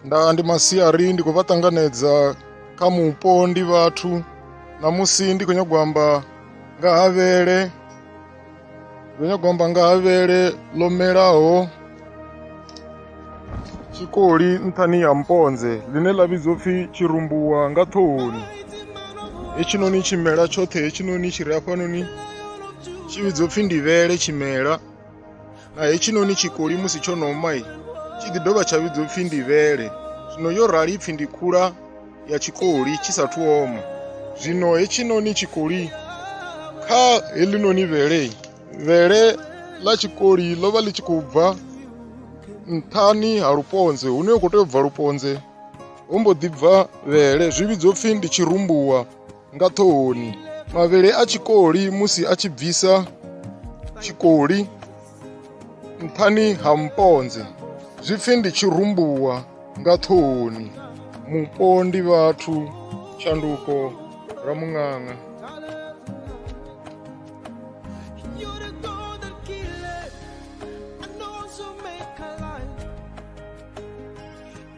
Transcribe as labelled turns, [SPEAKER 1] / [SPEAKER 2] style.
[SPEAKER 1] Nda ndi masiari ndi khou vha ṱanganedza kha mupo ndi vhathu. Namusi ndi khou nyaga u amba nga ha vhele. Ndi nyaga u amba nga ha vhele ḽo melaho tshikoli nthani ha luponze ḽine ḽa vhidzwa upfhi Tshirumbuwangathohoni. Hetshinoni tshimela tshoṱhe hetshinoni tshi re hafhanoni tshi vhidzwa upfhi ndi vhele tshimela, na hetshinoni tshikoli musi tsho no oma tshi ḓi dovha tsha vhidzwa upfhi ndi vhele. Zwino yo rali ipfhi ndi khula ya tshikoli tshi sathu oma. Zwino hetshinoni tshikoli kha heḽinoni vhele ḽa tshikoli ḽo vha ḽi tshi khou bva nthani ha luponze, hune hu khou tea u bva luponze ho mbo ḓi bva vhele, zwi vhidzwa upfhi ndi Tshirumbuwangathohoni. Mavhele a tshikoli musi a tshi bvisa tshikoli nthani ha luponze zwi pfhi ndi Tshirumbuwangathohoni. Mupo ndi vhathu, tshanduko ra muṅaṅa.